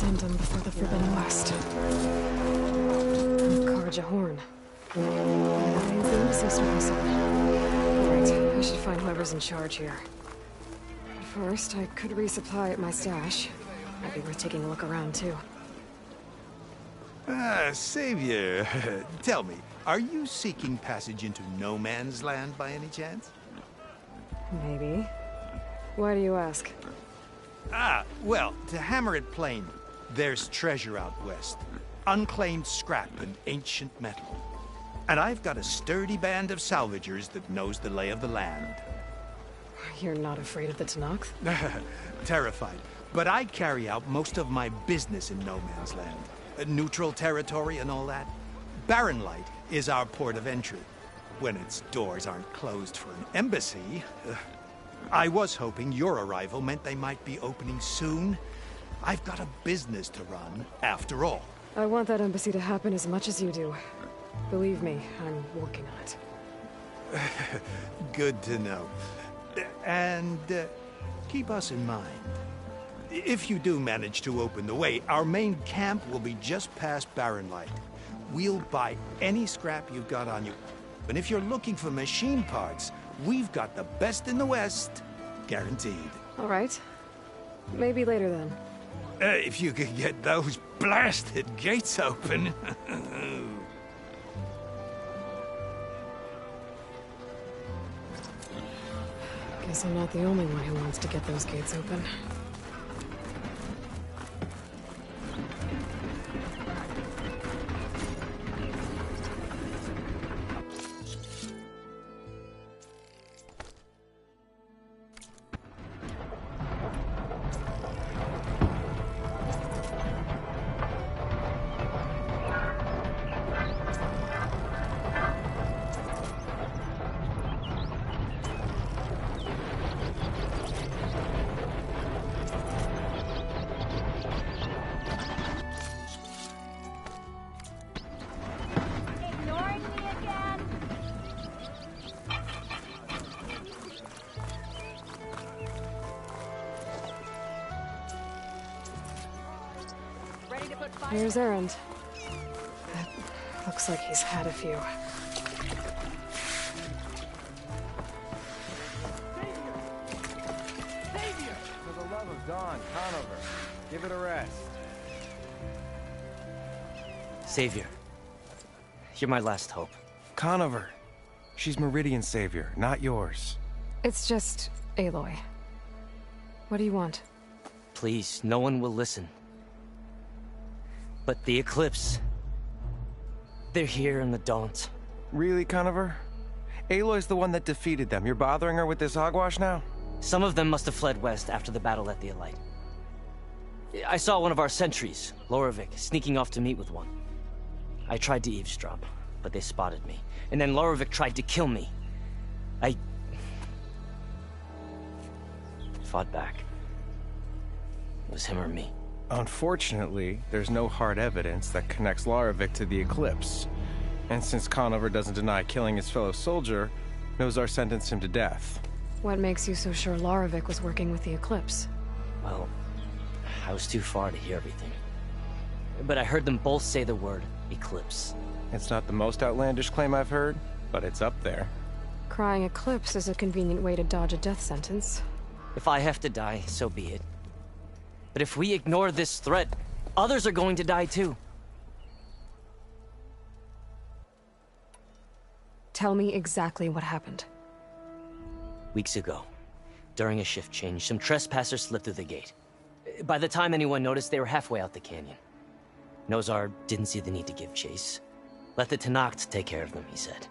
send them before the Forbidden West. Carja Horn. Boom seems to be some. Alright, I should find whoever's in charge here. But first, I could resupply at my stash. Might be worth taking a look around, too. Savior, tell me, are you seeking passage into no man's land by any chance? Maybe. Why do you ask? Well, to hammer it plain, there's treasure out west. Unclaimed scrap and ancient metal. And I've got a sturdy band of salvagers that knows the lay of the land. You're not afraid of the Tenakth? Terrified. But I carry out most of my business in no man's land. Neutral territory and all that. Barren Light is our port of entry. When its doors aren't closed for an embassy. I was hoping your arrival meant they might be opening soon. I've got a business to run, after all. I want that embassy to happen as much as you do. Believe me, I'm working on it. Good to know. And keep us in mind. If you do manage to open the way, our main camp will be just past Barren Light. We'll buy any scrap you've got on you. And if you're looking for machine parts, we've got the best in the West. Guaranteed. All right. Maybe later then. If you could get those blasted gates open. Guess I'm not the only one who wants to get those gates open. Here's Erend. Looks like he's had a few. Savior! For the love of Dawn, Conover, give it a rest. Savior, you're my last hope. Conover. She's Meridian's savior, not yours. It's just Aloy. What do you want? Please, no one will listen. But the Eclipse... they're here in the Daunt. Really, Conover? Aloy's the one that defeated them. You're bothering her with this hogwash now? Some of them must have fled west after the battle at the Elite. I saw one of our sentries, Loravik, sneaking off to meet with one. I tried to eavesdrop, but they spotted me. And then Loravik tried to kill me. I... fought back. It was him or me. Unfortunately, there's no hard evidence that connects Loravik to the Eclipse. And since Conover doesn't deny killing his fellow soldier, Nozar sentenced him to death. What makes you so sure Loravik was working with the Eclipse? Well, I was too far to hear everything. But I heard them both say the word Eclipse. It's not the most outlandish claim I've heard, but it's up there. Crying Eclipse is a convenient way to dodge a death sentence. If I have to die, so be it. But if we ignore this threat, others are going to die too. Tell me exactly what happened. Weeks ago, during a shift change, some trespassers slipped through the gate. By the time anyone noticed, they were halfway out the canyon. Nozar didn't see the need to give chase. Let the Tenakth take care of them, he said.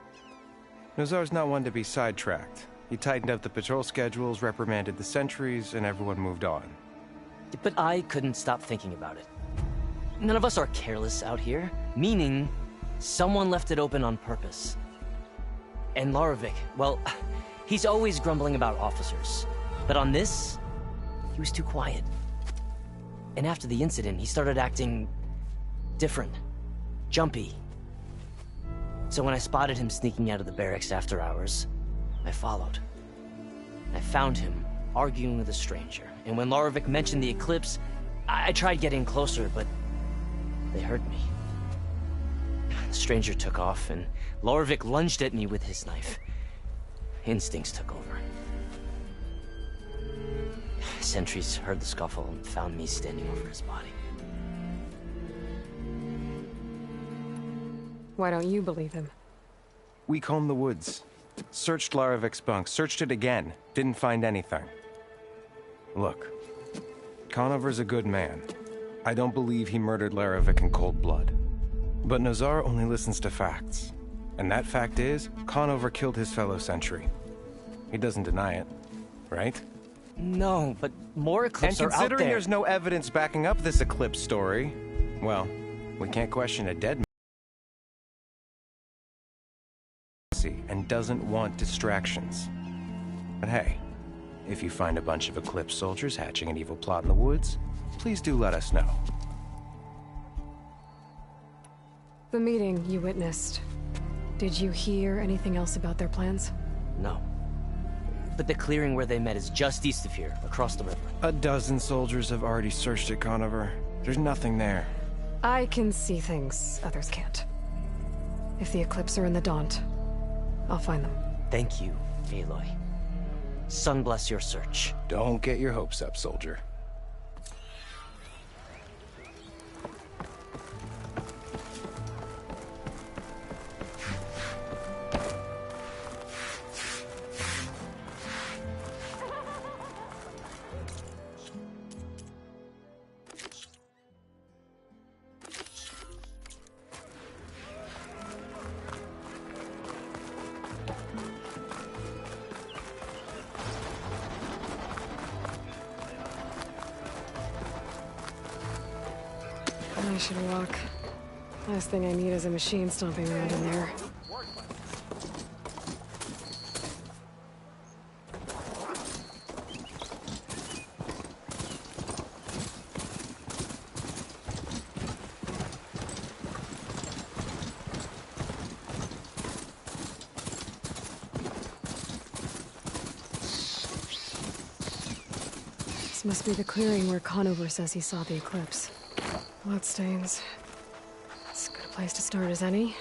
Nozar's not one to be sidetracked. He tightened up the patrol schedules, reprimanded the sentries, and everyone moved on. But I couldn't stop thinking about it. None of us are careless out here, meaning someone left it open on purpose. And Loravik, well, he's always grumbling about officers. But on this, he was too quiet. And after the incident, he started acting different, jumpy. So when I spotted him sneaking out of the barracks after hours, I followed. I found him arguing with a stranger. And when Loravik mentioned the Eclipse, I tried getting closer, but they heard me. The stranger took off, and Lorvik lunged at me with his knife. Instincts took over. Sentries heard the scuffle and found me standing over his body. Why don't you believe him? We combed the woods. Searched Larovik's bunk. Searched it again. Didn't find anything. Look. Conover's a good man. I don't believe he murdered Larovik in cold blood. But Nazar only listens to facts. And that fact is, Conover killed his fellow sentry. He doesn't deny it, right? No, but more Eclipse are out there. And considering there's no evidence backing up this Eclipse story, well, we can't question a dead man and doesn't want distractions. But hey, if you find a bunch of Eclipse soldiers hatching an evil plot in the woods, please do let us know. The meeting you witnessed. Did you hear anything else about their plans? No. But the clearing where they met is just east of here, across the river. A dozen soldiers have already searched it, Conover. There's nothing there. I can see things others can't. If the Eclipse are in the Daunt, I'll find them. Thank you, Aloy. Sun bless your search. Don't get your hopes up, soldier. I should walk. Last thing I need is a machine stomping around in there. This must be the clearing where Conover says he saw the Eclipse. Bloodstains. As good a place to start as any.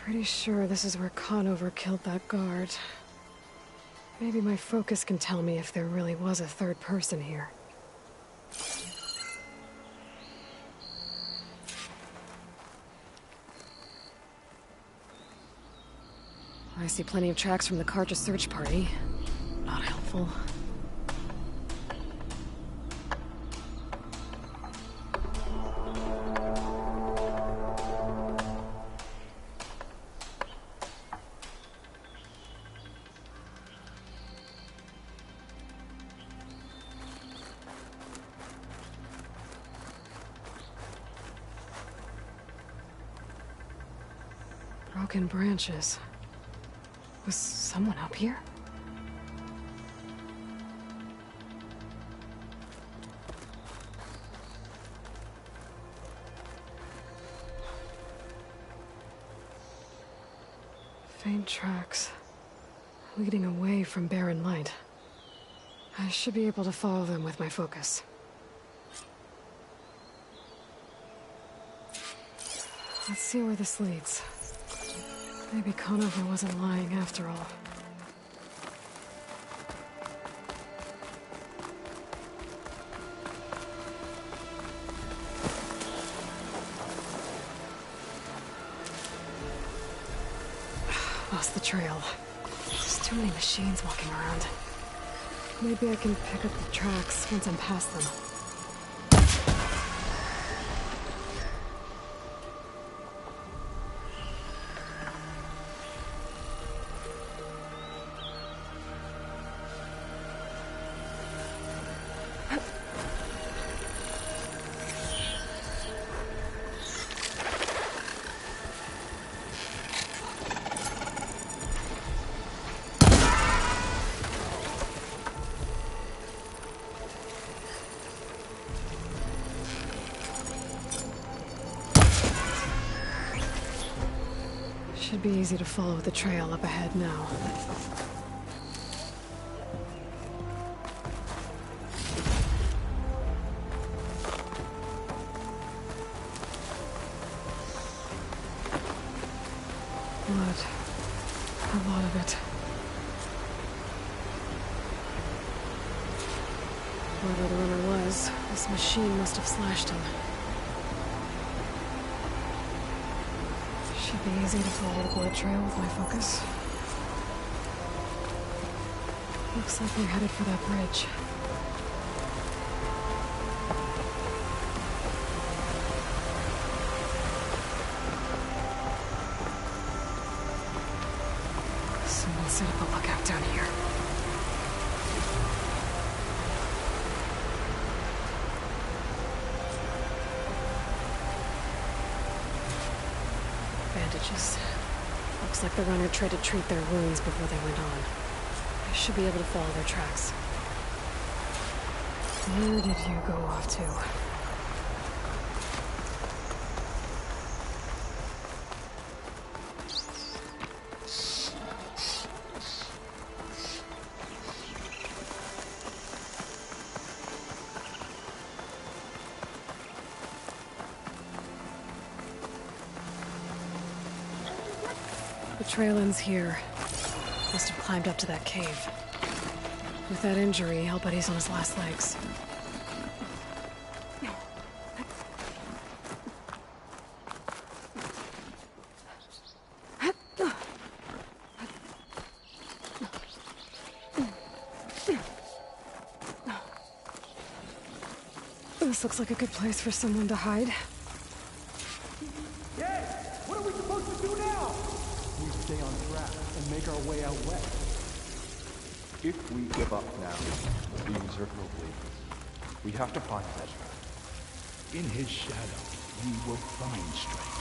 Pretty sure this is where Conover killed that guard. Maybe my focus can tell me if there really was a third person here. I see plenty of tracks from the Carja search party. Not helpful. Broken branches. Was someone up here? Faint tracks, leading away from Barren Light. I should be able to follow them with my focus. Let's see where this leads. Maybe Conover wasn't lying after all. Lost the trail. There's too many machines walking around. Maybe I can pick up the tracks once I'm past them. Should be easy to follow the trail up ahead now. Blood. A lot of it. Whoever the runner was, this machine must have slashed him. Should be easy to follow the blood trail with my focus. Looks like we're headed for that bridge. Someone set up a lookout down here. Bandages. Looks like the runner tried to treat their wounds before they went on. I should be able to follow their tracks. Where did you go off to? The trail ends here. Must have climbed up to that cave. With that injury, I'll bet he's on his last legs. This looks like a good place for someone to hide. What are we supposed to do now? We stay on track and make our way out west. If we give up now, Berserk will bleed. We have to find Ezra. In his shadow, we will find strength.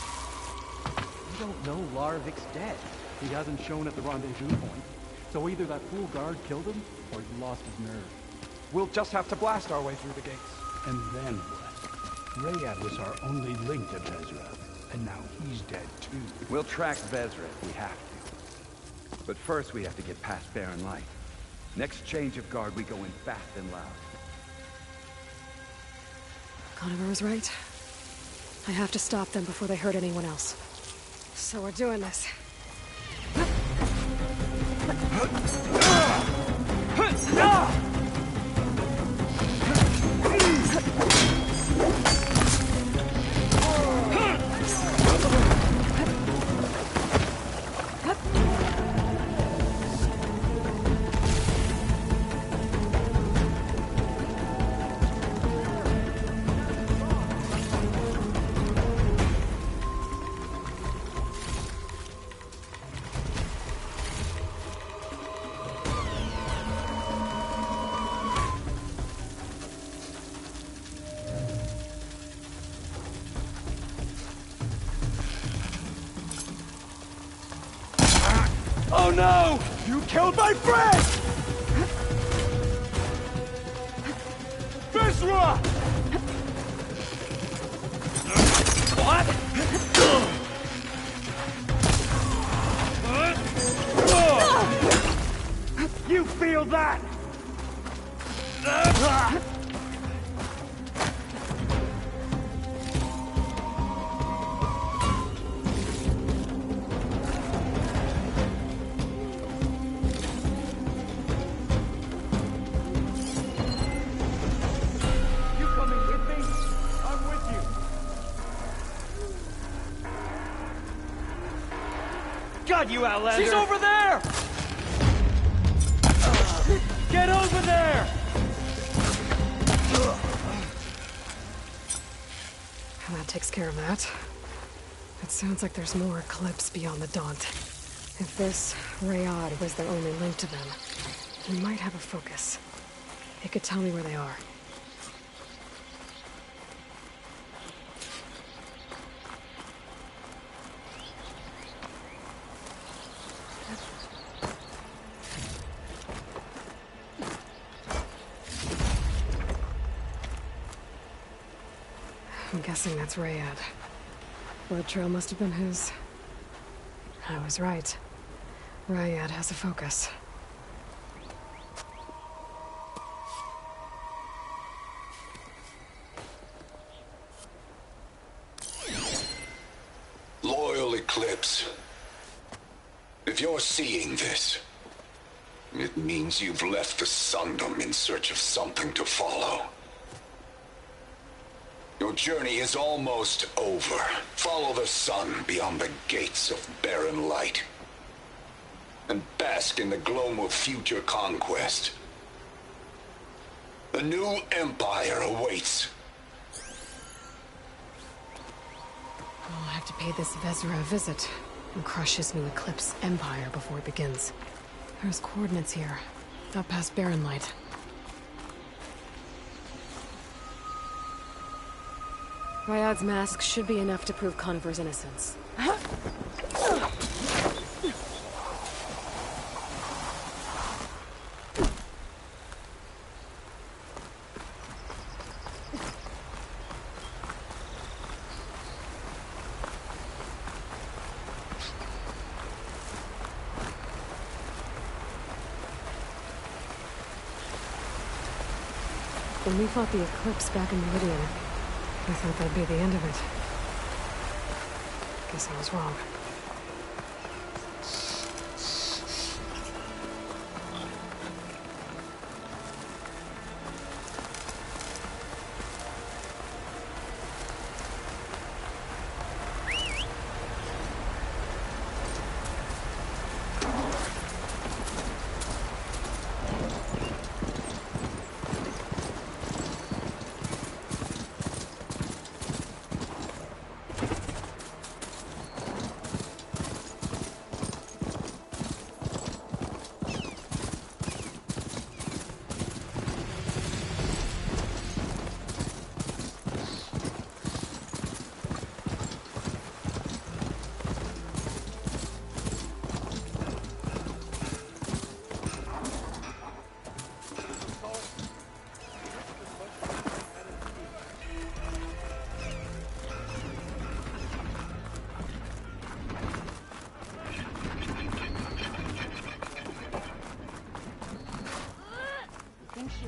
We don't know Larvik's dead. He hasn't shown at the rendezvous point. So either that fool guard killed him, or he lost his nerve. We'll just have to blast our way through the gates. And then what? Rayad was our only link to Vezra, and now he's dead too. We'll track Vezra if we have to. But first we have to get past Barren Light. Next change of guard, we go in fast and loud. Conover was right. I have to stop them before they hurt anyone else. So we're doing this. Oh no! You killed my friend! Vezra! What? You feel that? God, you outlander! She's over there! Get over there! That takes care of that. It sounds like there's more Eclipse beyond the Daunt. If this Rayad was their only link to them, he might have a focus. He could tell me where they are. I'm guessing that's Rayad. Blood trail must have been his. I was right. Rayad has a focus. Loyal Eclipse. If you're seeing this, it means you've left the Sundom in search of something to follow. Your journey is almost over. Follow the sun beyond the gates of barren light, and bask in the glow of future conquest. A new empire awaits. I'll have to pay this Vezra a visit and crush his new Eclipse empire before it begins. There's coordinates here, out past Barren Light. Ryad's mask should be enough to prove Conover's innocence. When we fought the Eclipse back in Meridian, I thought that'd be the end of it. Guess I was wrong.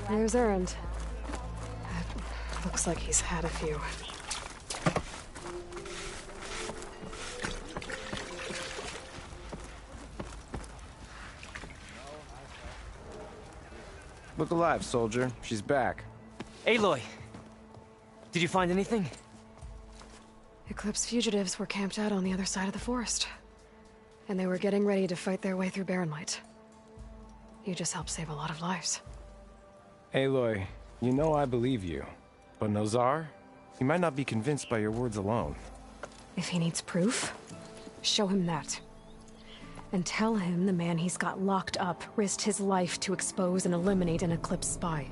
There's Erend. Looks like he's had a few. Look alive, soldier. She's back. Aloy! Did you find anything? Eclipse fugitives were camped out on the other side of the forest. And they were getting ready to fight their way through Barren Light. You just helped save a lot of lives. Aloy, you know I believe you. But Nozar? He might not be convinced by your words alone. If he needs proof, show him that. And tell him the man he's got locked up risked his life to expose and eliminate an Eclipse spy.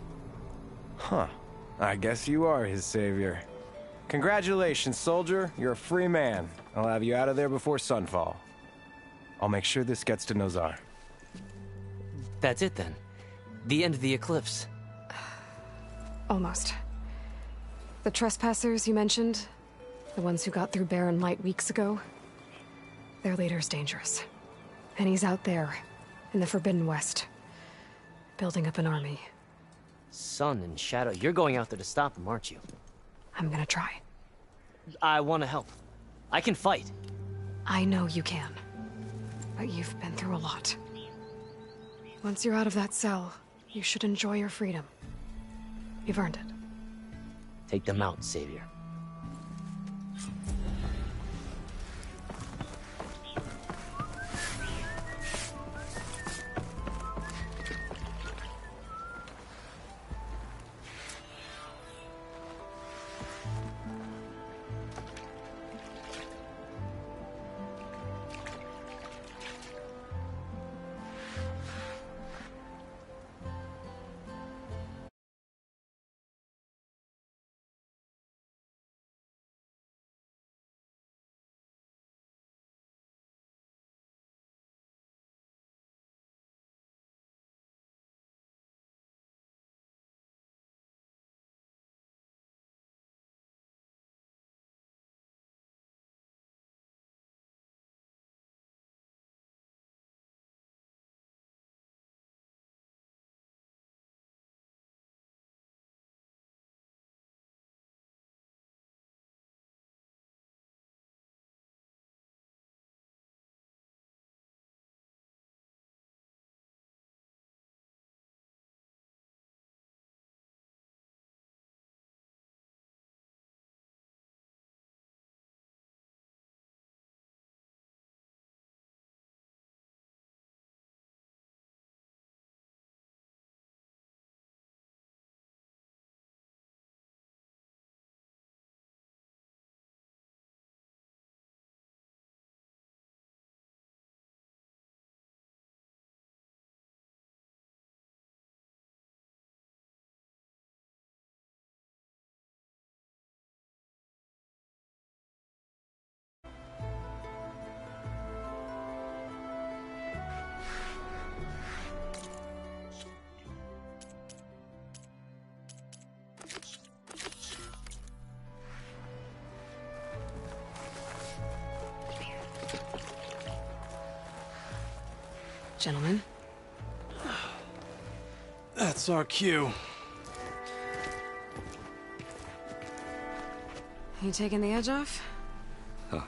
Huh. I guess you are his savior. Congratulations, soldier. You're a free man. I'll have you out of there before sunfall. I'll make sure this gets to Nozar. That's it then. The end of the Eclipse. Almost. The trespassers you mentioned, the ones who got through Barren Light weeks ago, their leader's dangerous. And he's out there, in the Forbidden West, building up an army. Sun and Shadow, you're going out there to stop him, aren't you? I'm gonna try. I want to help. I can fight. I know you can. But you've been through a lot. Once you're out of that cell, you should enjoy your freedom. You've earned it. Take them out, Savior. gentlemen. That's our cue. You taking the edge off? I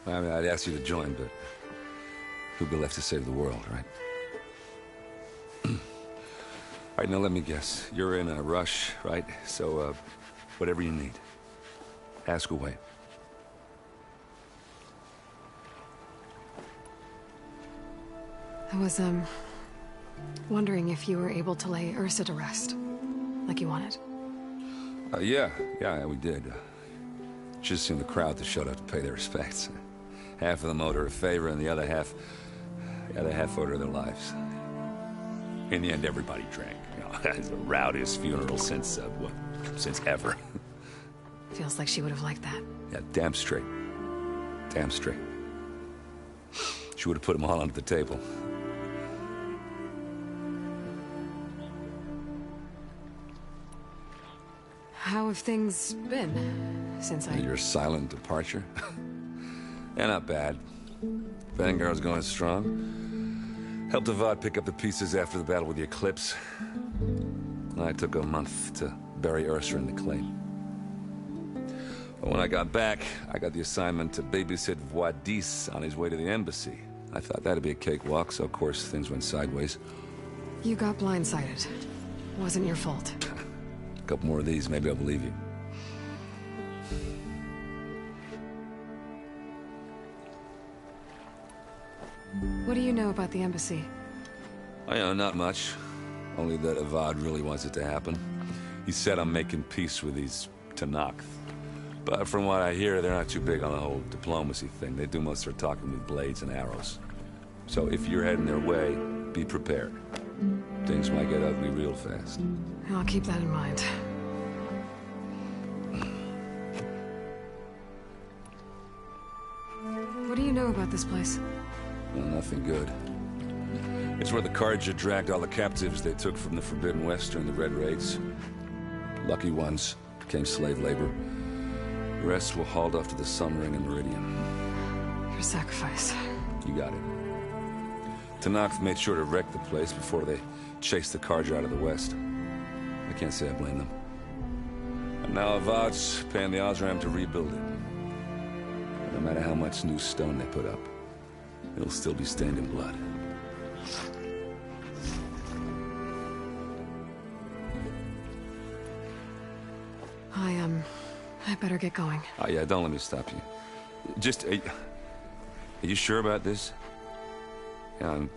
mean, I'd ask you to join, but who'd be left to save the world, right? All right, now let me guess. You're in a rush, right? So, whatever you need, ask away. I was, wondering if you were able to lay Ursa to rest, like you wanted. Yeah, we did. Just seemed the crowd to shut up to pay their respects. Half of them owed her a favor, and the other half owed her their lives. In the end, everybody drank. You know, it's the rowdiest funeral since ever. Feels like she would have liked that. Yeah, damn straight. Damn straight. She would have put them all under the table. How have things been since Your silent departure? Yeah, not bad. Vanguard's going strong. Helped Avad pick up the pieces after the battle with the Eclipse. I took a month to bury Ursa in the claim. But when I got back, I got the assignment to babysit Voidis on his way to the embassy. I thought that'd be a cakewalk, so of course things went sideways. You got blindsided. Wasn't your fault. A couple more of these, maybe I'll believe you. What do you know about the embassy? I know, not much. Only that Avad really wants it to happen. He said I'm making peace with these Tenakth. But from what I hear, they're not too big on the whole diplomacy thing. They do most of their talking with blades and arrows. So if you're heading their way, be prepared. Things might get ugly real fast. I'll keep that in mind. What do you know about this place? Well, nothing good. It's where the Carja dragged all the captives they took from the Forbidden West during the Red Raids. Lucky ones became slave labor. The rest were hauled off to the Sun Ring and Meridian. Your sacrifice. You got it. Tenakth made sure to wreck the place before they chased the Carja out of the West. I can't say I blame them. And now Avad's paying the Osram to rebuild it. No matter how much new stone they put up, it'll still be stained in blood. I better get going. Oh, yeah, don't let me stop you. Just, are you sure about this? Yeah, I'm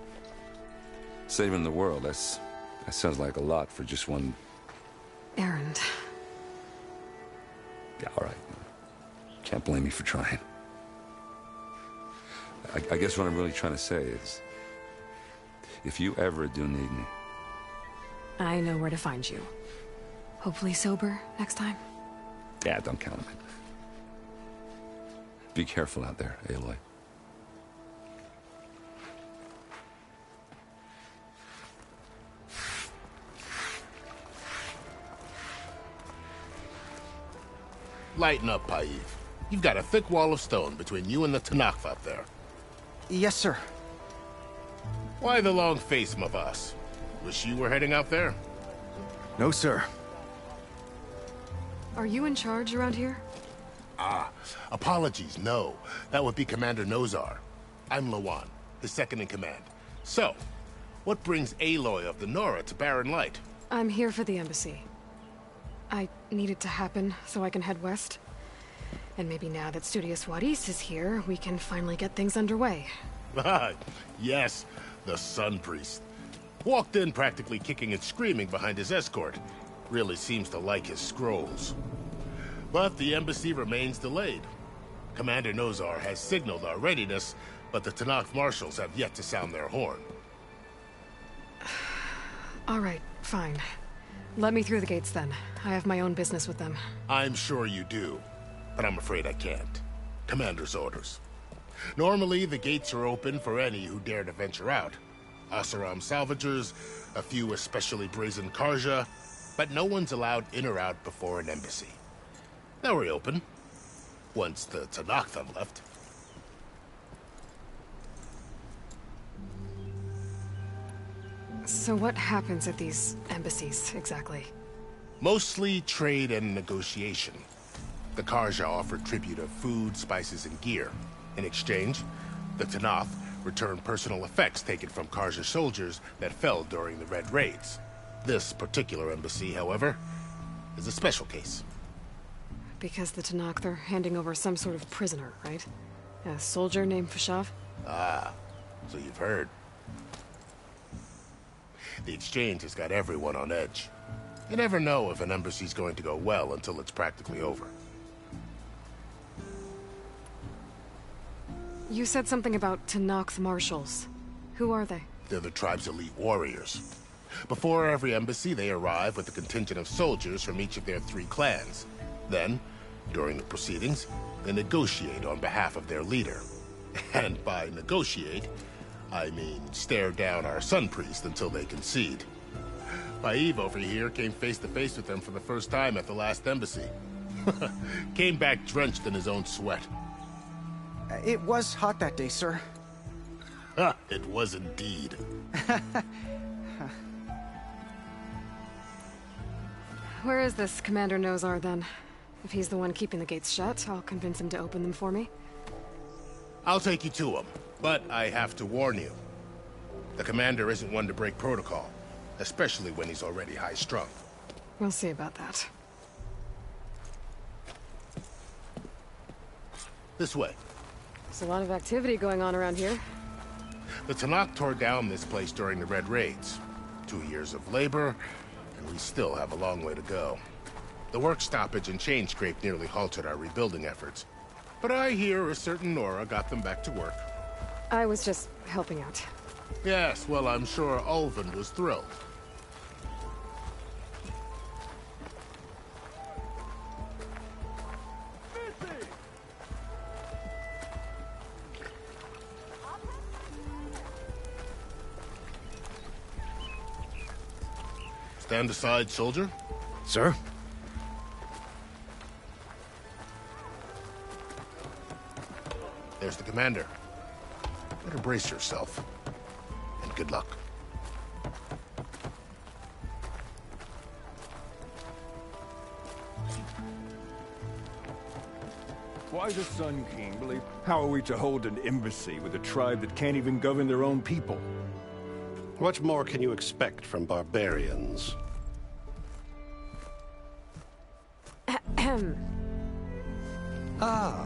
saving the world. That sounds like a lot for just one... errand. Yeah, all right. Can't blame me for trying. I guess what I'm really trying to say is, if you ever do need me... I know where to find you. Hopefully sober next time. Yeah, don't count on it. Be careful out there, Aloy. Lighten up, Paiv. You've got a thick wall of stone between you and the Tenakth up there. Yes, sir. Why the long face, Mavas? Wish you were heading out there? No, sir. Are you in charge around here? Apologies, no. That would be Commander Nozar. I'm Lawan, his second-in-command. So, what brings Aloy of the Nora to Barren Light? I'm here for the embassy. I need it to happen so I can head west. And maybe now that Studious Voidis is here, we can finally get things underway. Yes, the Sun Priest. Walked in practically kicking and screaming behind his escort. Really seems to like his scrolls. But the embassy remains delayed. Commander Nozar has signaled our readiness, but the Tenakth marshals have yet to sound their horn. All right, fine. Let me through the gates then. I have my own business with them. I'm sure you do, but I'm afraid I can't. Commander's orders. Normally, the gates are open for any who dare to venture out. Oseram salvagers, a few especially brazen Carja, but no one's allowed in or out before an embassy. They'll reopen, once the Tenakth have left. So what happens at these embassies, exactly? Mostly trade and negotiation. The Karja offer tribute of food, spices, and gear. In exchange, the Tenakth return personal effects taken from Karja soldiers that fell during the Red Raids. This particular embassy, however, is a special case. Because the Tenakth are handing over some sort of prisoner, right? A soldier named Fashav? Ah, so you've heard. The exchange has got everyone on edge. You never know if an embassy's going to go well until it's practically over. You said something about Tenakth marshals. Who are they? They're the tribe's elite warriors. Before every embassy, they arrive with a contingent of soldiers from each of their 3 clans. Then, during the proceedings, they negotiate on behalf of their leader. And by negotiate, I mean stare down our Sun Priest until they concede. Paiv over here came face to face with them for the first time at the last embassy. Came back drenched in his own sweat. It was hot that day, sir. It was indeed. Where is this Commander Nozar, then? If he's the one keeping the gates shut, I'll convince him to open them for me. I'll take you to him, but I have to warn you. The commander isn't one to break protocol, especially when he's already high-strung. We'll see about that. This way. There's a lot of activity going on around here. The Tenakth tore down this place during the Red Raids. 2 years of labor, and we still have a long way to go. The work stoppage and chain scrape nearly halted our rebuilding efforts. But I hear a certain Nora got them back to work. I was just helping out. Yes, well, I'm sure Ulvund was thrilled. Stand aside, soldier. Sir? There's the commander. Better brace yourself. And good luck. Why the Sun King believe? How are we to hold an embassy with a tribe that can't even govern their own people? What more can you expect from barbarians? Ahem. Ah.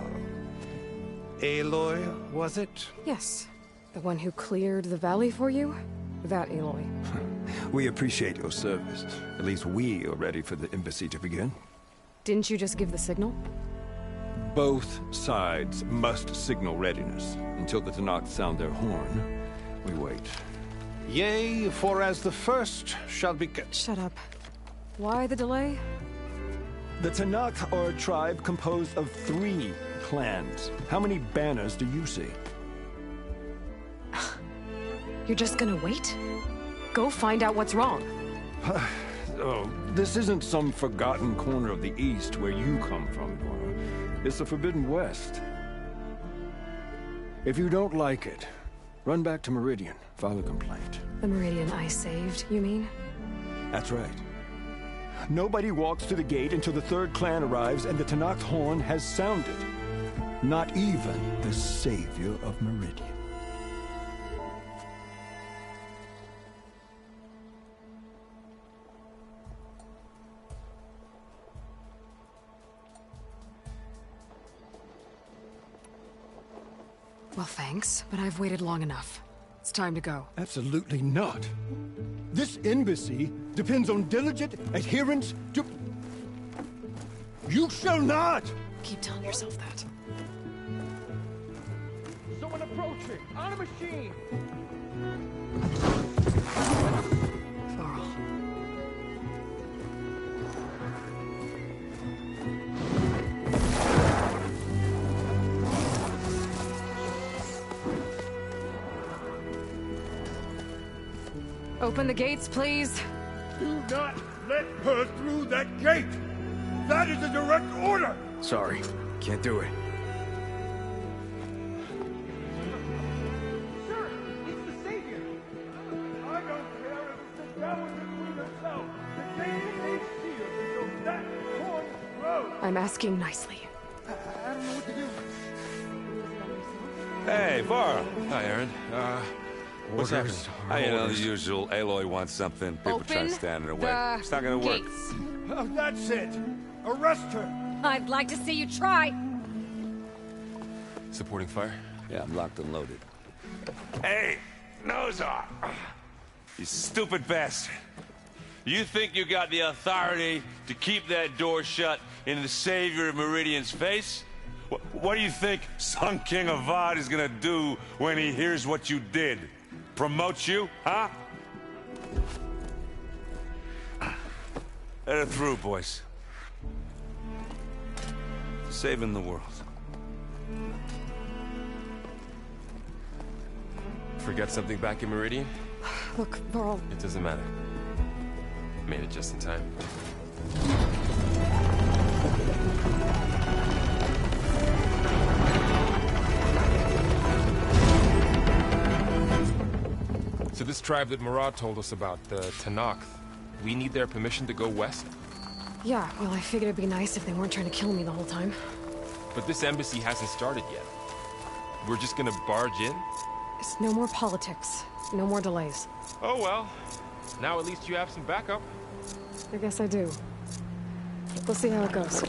Aloy, was it? Yes. The one who cleared the valley for you? That Aloy. We appreciate your service. At least we are ready for the embassy to begin. Didn't you just give the signal? Both sides must signal readiness. Until the Tenakth sound their horn, we wait. Yea, for as the first shall be... Shut up. Why the delay? The Tenakth are a tribe composed of 3 clans. How many banners do you see? You're just gonna wait? Go find out what's wrong. Oh, this isn't some forgotten corner of the East where you come from, Nora. It's the Forbidden West. If you don't like it, run back to Meridian, file a complaint. The Meridian I saved, you mean? That's right. Nobody walks to the gate until the 3rd clan arrives and the Tenakth horn has sounded. Not even the savior of Meridian. Well, thanks, but I've waited long enough. It's time to go. Absolutely not. This embassy depends on diligent adherence to... You shall not! Keep telling yourself that. Someone approaching! On a machine! Varl. Open the gates, please. Do not let her through that gate! That is a direct order! Sorry, can't do it. Sir, it's the Savior! I don't care if I'm asking nicely. Hey, Varl. Hi, Aaron. What's happening? You know, the usual. Aloy wants something. People try to stand in her way. It's not gonna work. Oh, that's it. Arrest her. I'd like to see you try. Supporting fire? Yeah, I'm locked and loaded. Hey, Nozar! You stupid bastard. You think you got the authority to keep that door shut in the Savior of Meridian's face? What do you think Sun King Avad is gonna do when he hears what you did? Promote you, huh? Let her through, boys. Saving the world. Forget something back in Meridian? Look, Varl. It doesn't matter. Made it just in time. So this tribe that Murad told us about, the Tenakth, we need their permission to go west? Yeah, well, I figured it'd be nice if they weren't trying to kill me the whole time. But this embassy hasn't started yet. We're just gonna barge in? It's no more politics. No more delays. Oh well. Now at least you have some backup. I guess I do. We'll see how it goes.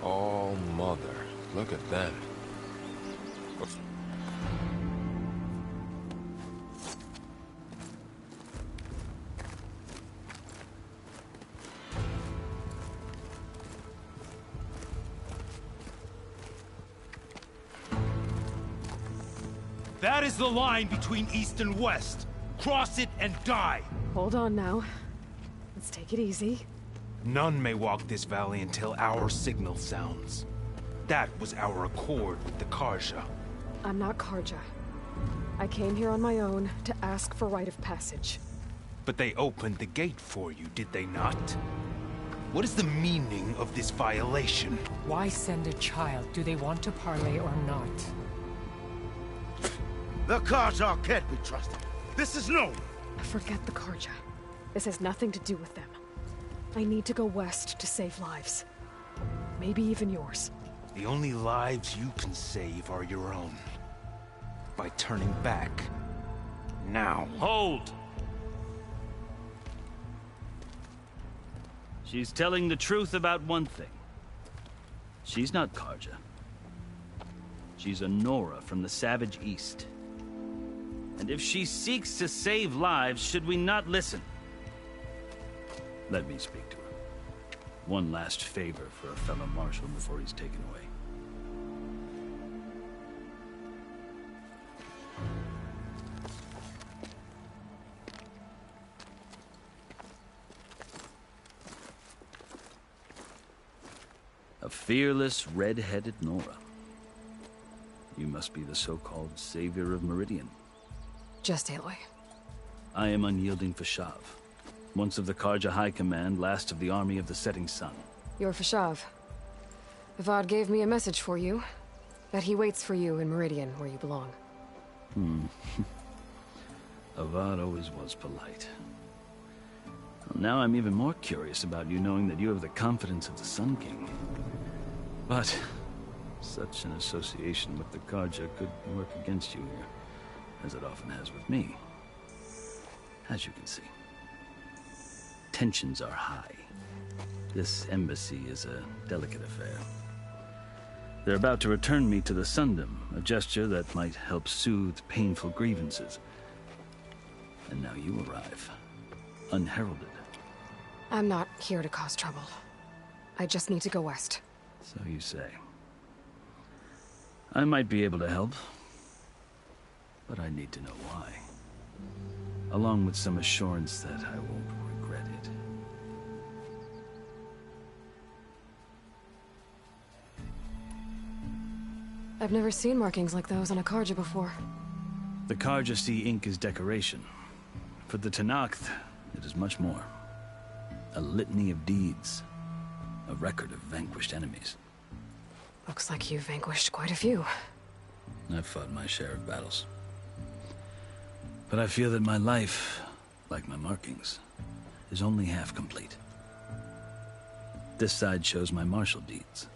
Oh, mother. Look at them. That is the line between East and West. Cross it and die. Hold on now. Let's take it easy. None may walk this valley until our signal sounds. That was our accord with the Carja. I'm not Carja. I came here on my own to ask for rite of passage. But they opened the gate for you, did they not? What is the meaning of this violation? Why send a child? Do they want to parley or not? The Carja can't be trusted. This is known. Forget the Carja. This has nothing to do with them. I need to go west to save lives. Maybe even yours. The only lives you can save are your own. By turning back. Now. Hold! She's telling the truth about one thing. She's not Carja. She's a Nora from the Savage East. And if she seeks to save lives, should we not listen? Let me speak to her. One last favor for a fellow marshal before he's taken away. A fearless, red-headed Nora. You must be the so-called Savior of Meridian. Just Aloy. I am Unyielding Fashav. Once of the Carja High Command, last of the Army of the Setting Sun. You're Fashav. Avad gave me a message for you. That he waits for you in Meridian, where you belong. Avad always was polite. Well, now I'm even more curious about you knowing that you have the confidence of the Sun King. But such an association with the Carja could work against you here, as it often has with me. As you can see. Tensions are high. This embassy is a delicate affair. They're about to return me to the Sundom, a gesture that might help soothe painful grievances. And now you arrive, unheralded. I'm not here to cause trouble. I just need to go west. So you say. I might be able to help, but I need to know why. Along with some assurance that I won't regret it. I've never seen markings like those on a Karja before. The Karja see ink as decoration. For the Tenakth, it is much more. A litany of deeds. A record of vanquished enemies. Looks like you've vanquished quite a few. I've fought my share of battles. But I feel that my life, like my markings, is only half complete. This side shows my martial deeds.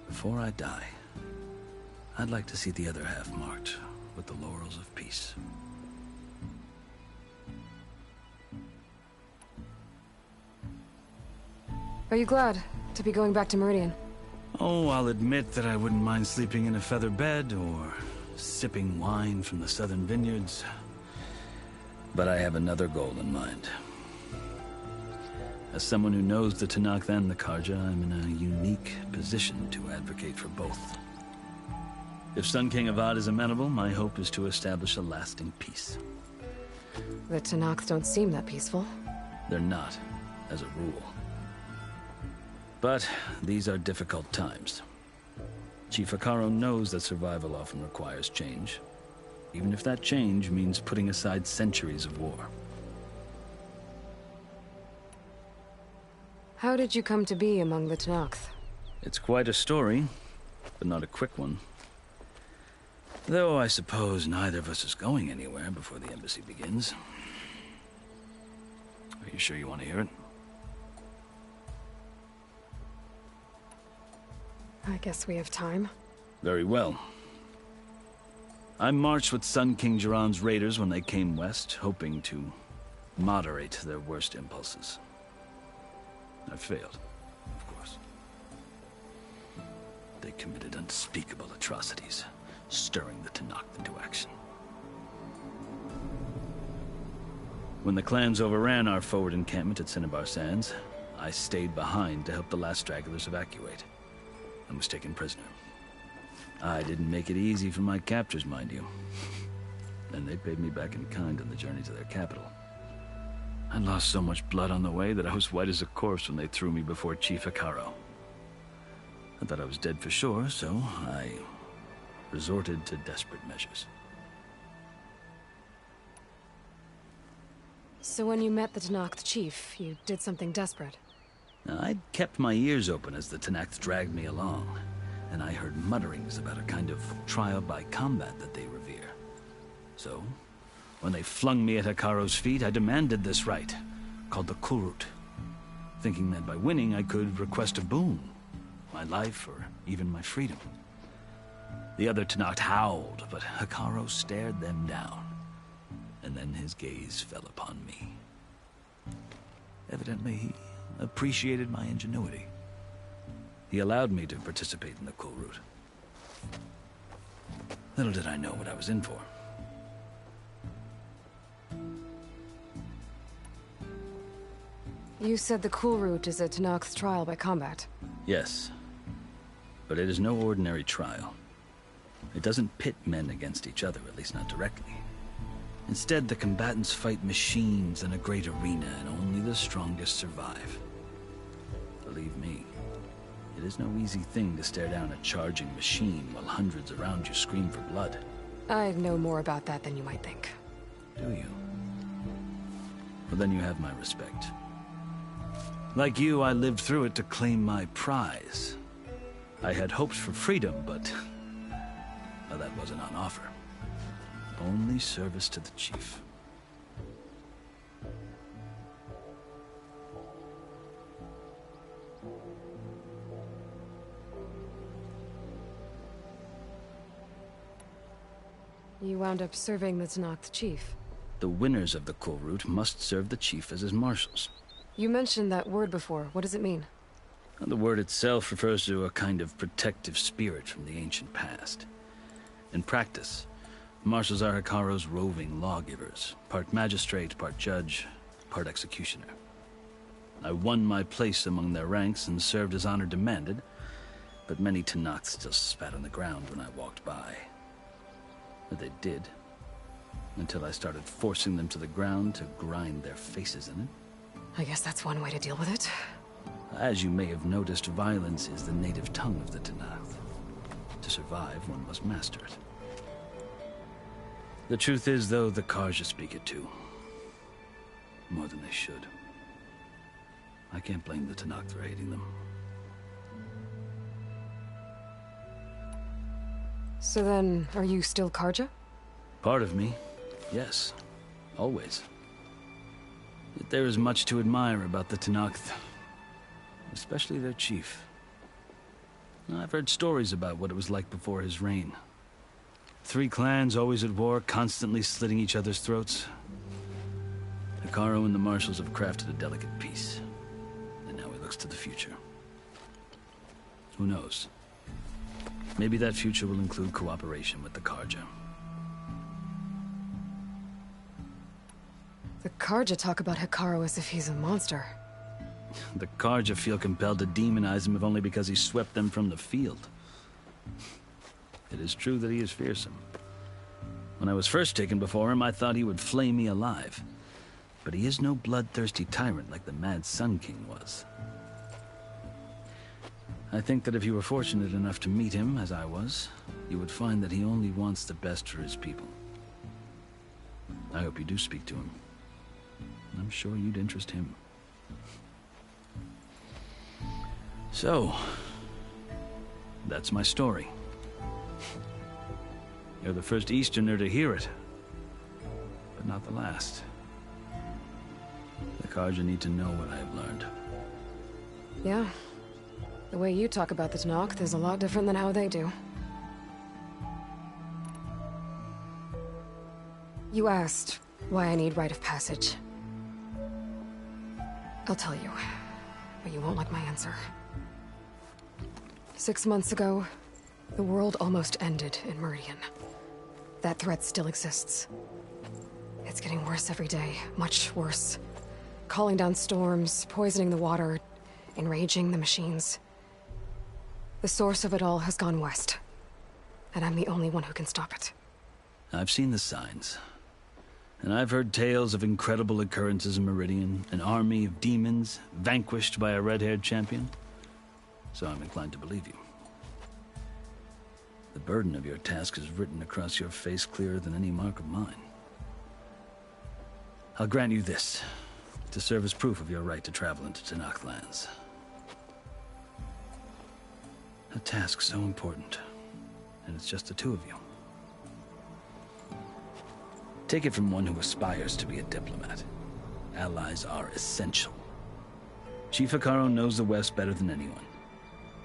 Before I die, I'd like to see the other half marked with the laurels of peace. Are you glad to be going back to Meridian? Oh, I'll admit that I wouldn't mind sleeping in a feather bed or sipping wine from the southern vineyards. But I have another goal in mind. As someone who knows the Tenakth and the Karja, I'm in a unique position to advocate for both. If Sun King Avad is amenable, my hope is to establish a lasting peace. The Tenakth don't seem that peaceful. They're not, as a rule. But these are difficult times. Chief Hekarro knows that survival often requires change, even if that change means putting aside centuries of war. How did you come to be among the Tenakth? It's quite a story, but not a quick one. Though I suppose neither of us is going anywhere before the embassy begins. Are you sure you want to hear it? I guess we have time. Very well. I marched with Sun King Jiran's raiders when they came west, hoping to moderate their worst impulses. I failed, of course. They committed unspeakable atrocities, stirring the Tenakth into action. When the clans overran our forward encampment at Cinnabar Sands, I stayed behind to help the last stragglers evacuate, and was taken prisoner. I didn't make it easy for my captors, mind you. And they paid me back in kind on the journey to their capital. I lost so much blood on the way that I was white as a corpse when they threw me before Chief Hekarro. I thought I was dead for sure, so I resorted to desperate measures. So when you met the Tenakth chief, you did something desperate? Now, I'd kept my ears open as the Tenakth dragged me along, and I heard mutterings about a kind of trial by combat that they revere. So, when they flung me at Hekarro's feet, I demanded this right, called the Kulrut, thinking that by winning I could request a boon, my life or even my freedom. The other Tenakth howled, but Hekarro stared them down, and then his gaze fell upon me. Evidently, he appreciated my ingenuity. He allowed me to participate in the Kulrut. Little did I know what I was in for. You said the Kulrut is a Tenakth's trial by combat. Yes, but it is no ordinary trial. It doesn't pit men against each other, at least not directly. Instead, the combatants fight machines in a great arena, and only the strongest survive. Believe me, it is no easy thing to stare down a charging machine while hundreds around you scream for blood. I know more about that than you might think. Do you? Well, then you have my respect. Like you, I lived through it to claim my prize. I had hoped for freedom, but well, that wasn't on offer. Only service to the chief. You wound up serving the Tenakth chief. The winners of the Kulrut must serve the chief as his marshals. You mentioned that word before. What does it mean? The word itself refers to a kind of protective spirit from the ancient past. In practice, marshals are Hekarro's roving lawgivers, part magistrate, part judge, part executioner. I won my place among their ranks and served as honor demanded, but many Tenakth still spat on the ground when I walked by. But they did, until I started forcing them to the ground to grind their faces in it. I guess that's one way to deal with it. As you may have noticed, violence is the native tongue of the Tenakth. To survive, one must master it. The truth is, though, the Carja speak it too. More than they should. I can't blame the Tenakth for hating them. So then, are you still Carja? Part of me, yes. Always. Yet there is much to admire about the Tenakth. Especially their chief. I've heard stories about what it was like before his reign. 3 clans always at war, constantly slitting each other's throats. Hekarro and the Marshals have crafted a delicate peace. And now he looks to the future. Who knows? Maybe that future will include cooperation with the Carja. The Carja talk about Hekarro as if he's a monster. The Carja feel compelled to demonize him if only because he swept them from the field. It is true that he is fearsome. When I was first taken before him, I thought he would flay me alive. But he is no bloodthirsty tyrant like the Mad Sun King was. I think that if you were fortunate enough to meet him, as I was, you would find that he only wants the best for his people. I hope you do speak to him. I'm sure you'd interest him. So, that's my story. You're the first Easterner to hear it, but not the last. The Carja need to know what I have learned. Yeah. The way you talk about the Tenakth is a lot different than how they do. You asked why I need rite of passage. I'll tell you, but you won't like my answer. 6 months ago, the world almost ended in Meridian. That threat still exists. It's getting worse every day, much worse. Calling down storms, poisoning the water, enraging the machines. The source of it all has gone west, and I'm the only one who can stop it. I've seen the signs. And I've heard tales of incredible occurrences in Meridian, an army of demons vanquished by a red-haired champion. So I'm inclined to believe you. The burden of your task is written across your face clearer than any mark of mine. I'll grant you this, to serve as proof of your right to travel into Tenakth lands. A task so important, and it's just the 2 of you. Take it from one who aspires to be a diplomat. Allies are essential. Chief Hekarro knows the West better than anyone.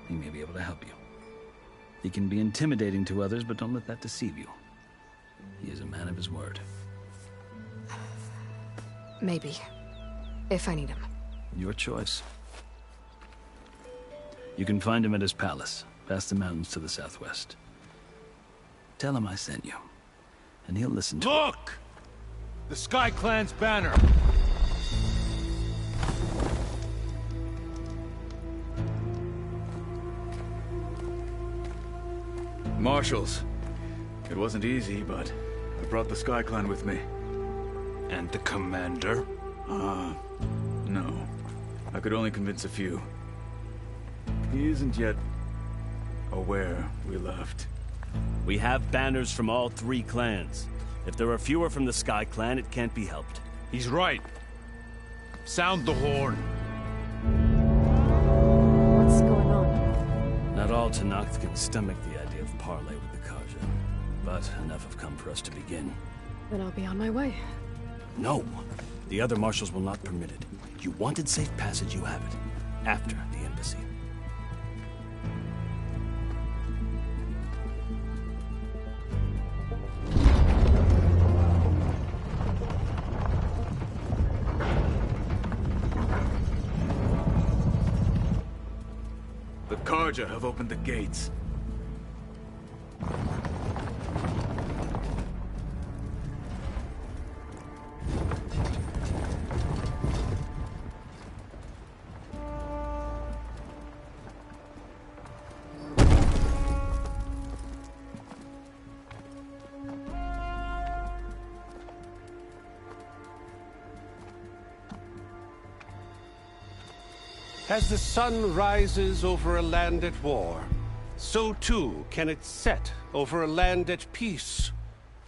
He may be able to help you. He can be intimidating to others, but don't let that deceive you. He is a man of his word. Maybe. If I need him. Your choice. You can find him at his palace, past the mountains to the southwest. Tell him I sent you, and he'll listen to Look! The Sky Clan's banner! Marshals. It wasn't easy, but I brought the Sky Clan with me. And the commander? No. I could only convince a few. He isn't yet aware we left. We have banners from all 3 clans. If there are fewer from the Sky Clan, it can't be helped. He's right. Sound the horn. What's going on? Not all Tenakth can stomach the idea of parley with the Carja, but enough have come for us to begin. Then I'll be on my way. No. The other marshals will not permit it. You wanted safe passage, you have it. After the embassy. The Carja have opened the gates. As the sun rises over a land at war, so too can it set over a land at peace.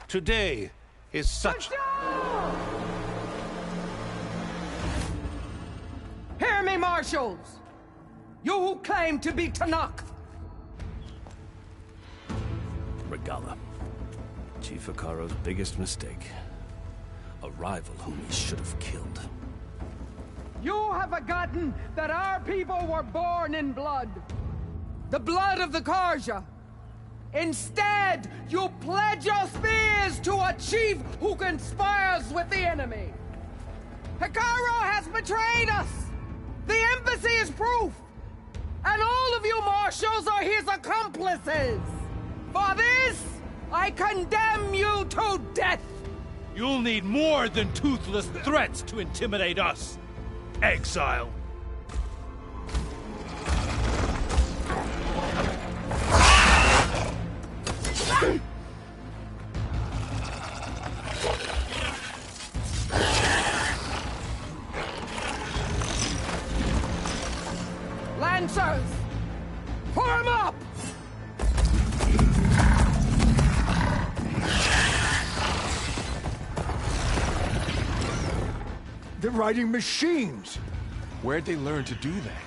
Today is such... Hear me, marshals! You who claim to be Tenakth! Regalla. Chief Hekarro's biggest mistake. A rival whom he should have killed. You have forgotten that our people were born in blood. The blood of the Carja. Instead, you pledge your spears to a chief who conspires with the enemy. Hekarro has betrayed us! The embassy is proof! And all of you marshals are his accomplices! For this, I condemn you to death! You'll need more than toothless threats to intimidate us, exile. Lancers! Form up! They're riding machines! Where'd they learn to do that?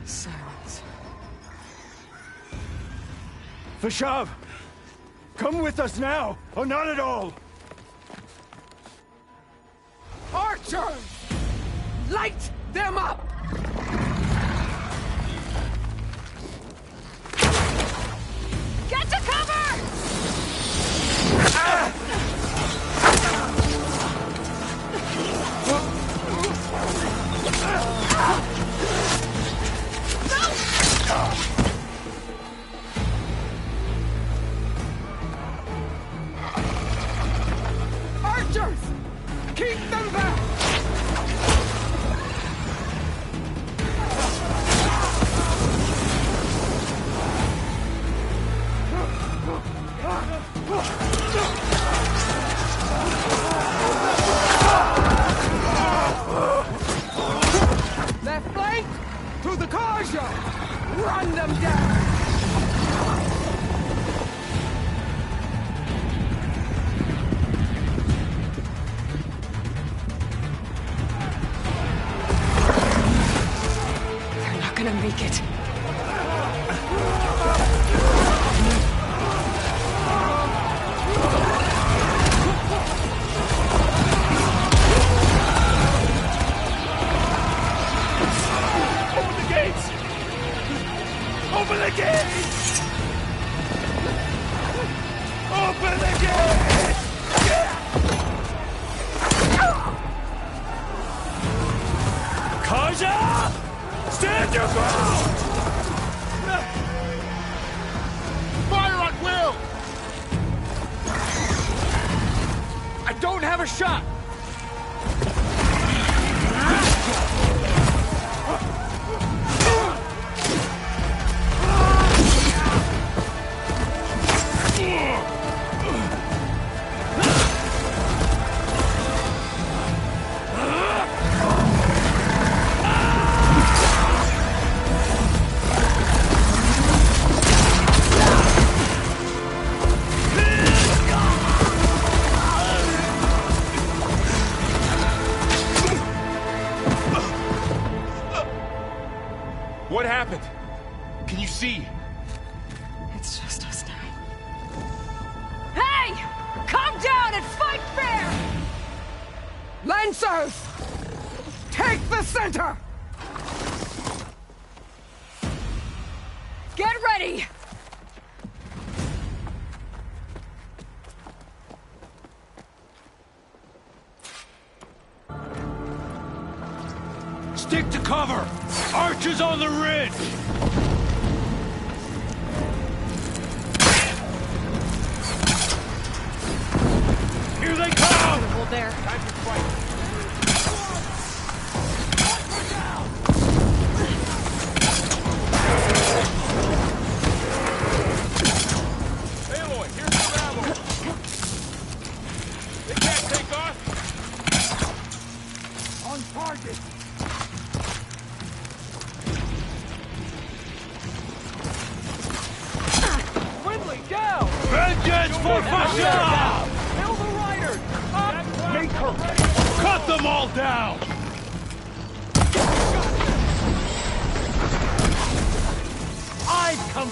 Silence. Vashav! Come with us now, or not at all! Archers! Light them up! Get to cover! Archers! Keep them back! Left flank! To the Carja! Run them down! They're not gonna make it. Open the gates! Open the gates! Carja! Stand your ground! Fire at will! I don't have a shot! What happened? Can you see? It's just us now. Hey! Calm down and fight fair! Lancers! Take the center! Get ready! Stick to cover! Archers on the ridge! Here they come! Hold there. Time to fight! Aloy, here's the rabble! They can't take us! On target! for Fasha! Kill the riders! Up! Make her pay! Cut them all down! I've come...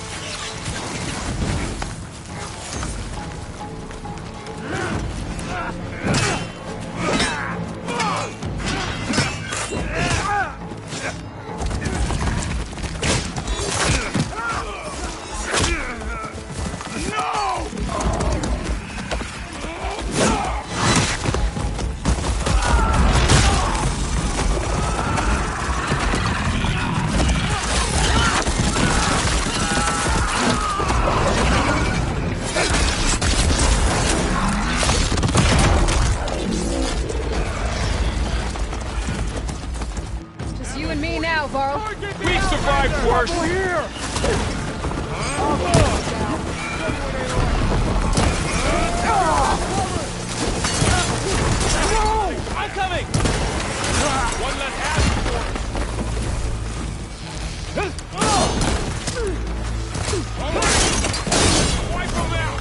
Just you and me now, Varl. We've survived worse! I'm coming! One less half Wipe them out!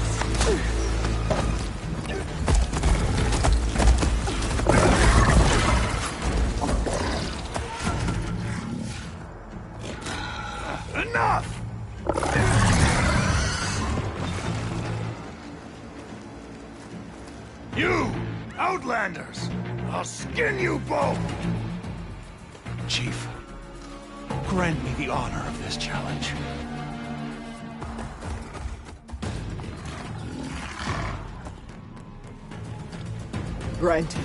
Enough! You, Outlanders! I'll skin you both! Chief, grant me the honor of this challenge. Granted.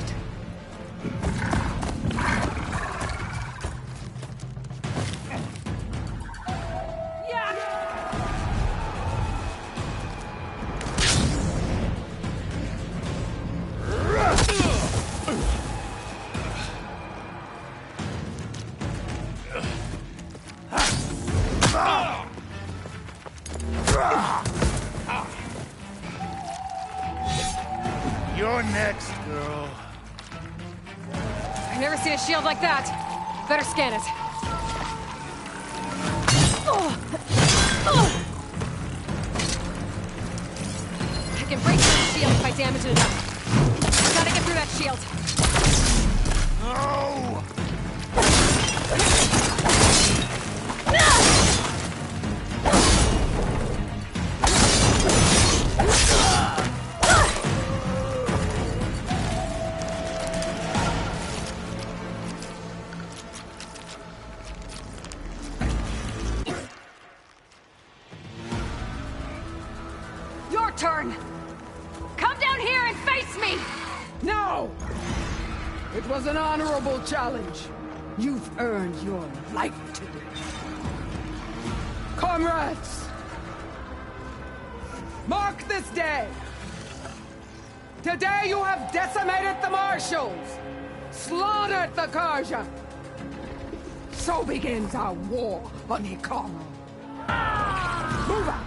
You're next, girl. I've never seen a shield like that. Better scan it. I can break through the shield if I damage it enough. Gotta get through that shield. No! Your turn! Come down here and face me! No! It was an honorable challenge. You've earned your life today. Comrades! Mark this day! Today you have decimated the Marshals! Slaughtered the Karja! So begins our war on Hikaru. Move out!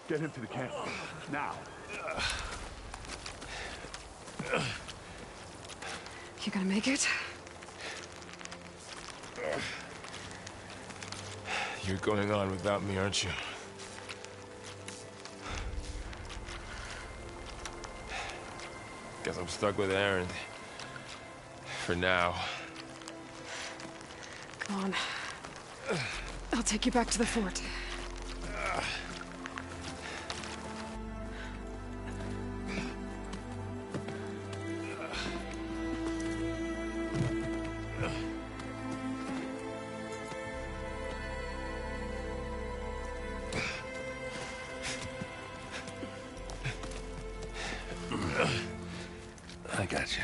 Get him to the camp. Now. You gonna make it? You're going on without me, aren't you? Guess I'm stuck with Aaron. For now. Come on. I'll take you back to the fort. I got you.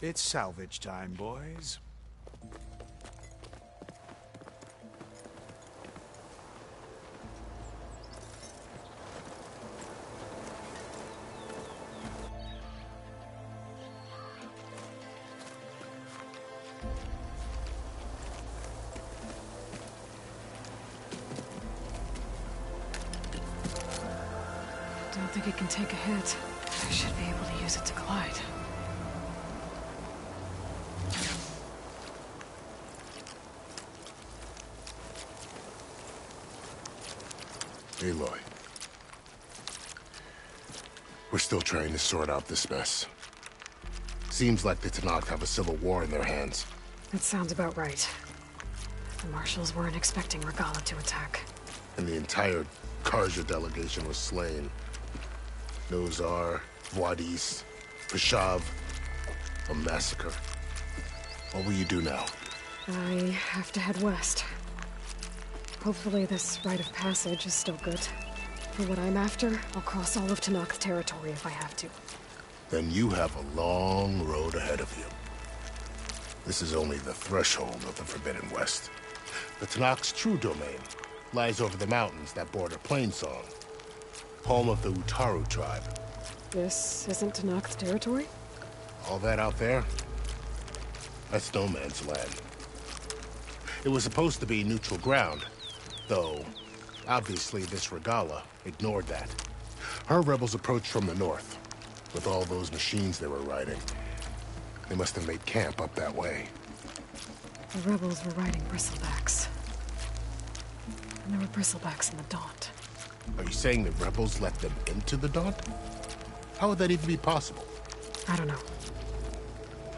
It's salvage time, boys. Don't think it can take a hit. I should be able to use it to glide. Aloy. We're still trying to sort out this mess. Seems like the Tenakth have a civil war in their hands. That sounds about right. The Marshals weren't expecting Regalla to attack. And the entire Carja delegation was slain. Nozar, Wadis, Peshav. A massacre. What will you do now? I have to head west. Hopefully this rite of passage is still good. For what I'm after, I'll cross all of Tenakth territory if I have to. Then you have a long road ahead of you. This is only the threshold of the Forbidden West. The Tenakth's true domain lies over the mountains that border Plainsong, home of the Utaru tribe. This isn't Tenakth territory? All that out there? That's no man's land. It was supposed to be neutral ground, though obviously this Regalla ignored that. Her rebels approached from the north, with all those machines they were riding. They must have made camp up that way. The rebels were riding bristlebacks. And there were bristlebacks in the Daunt. Are you saying the rebels let them into the Daunt? How would that even be possible? I don't know.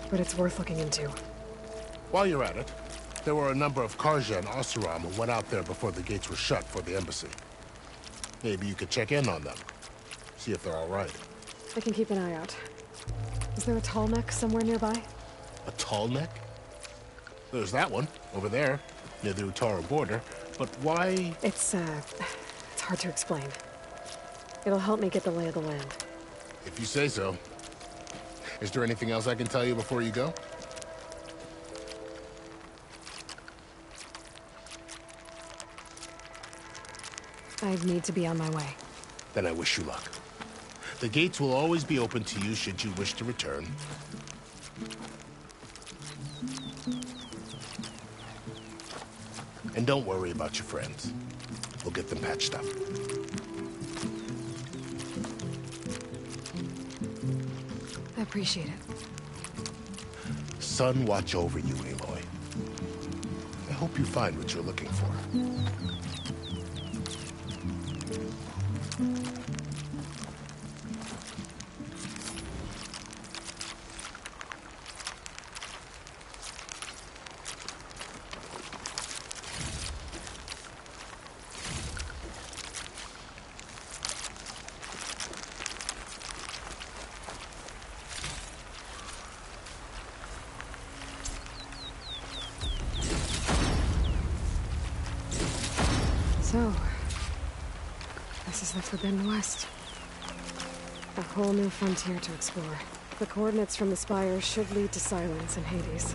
But it's worth looking into. While you're at it, there were a number of Carja and Oseram who went out there before the gates were shut for the embassy. Maybe you could check in on them. See if they're all right. I can keep an eye out. Is there a tall neck somewhere nearby? A tall neck? There's that one, over there, near the Utaru border. But why? It's hard to explain. It'll help me get the lay of the land. If you say so. Is there anything else I can tell you before you go? I need to be on my way. Then I wish you luck. The gates will always be open to you should you wish to return. And don't worry about your friends. We'll get them patched up. I appreciate it. Sun watch over you, Aloy. I hope you find what you're looking for. So, this is the Forbidden West. A whole new frontier to explore. The coordinates from the spires should lead to Silence and Hades.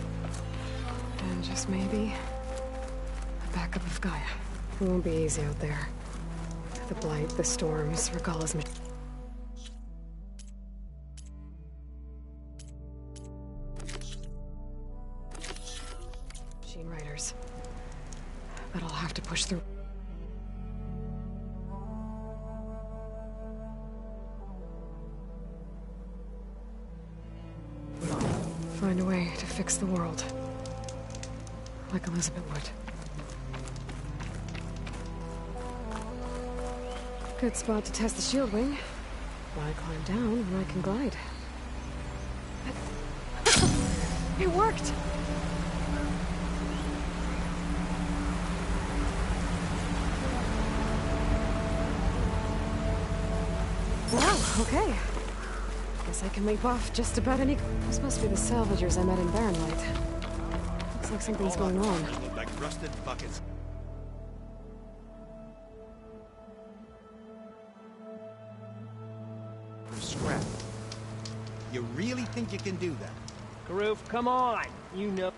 And just maybe, a backup of Gaia. It won't be easy out there. The Blight, the storms, Regalla's machine riders. But I'll have to push through. Find a way to fix the world. Like Elizabeth would. Good spot to test the shield wing. Why climb down when I can glide? It worked! Wow, okay. Guess I can leap off just about any... This must be the salvagers I met in Barrenlight. Looks like something's going on. Look like rusted buckets. Scrap. You really think you can do that? Karuf, come on! You know...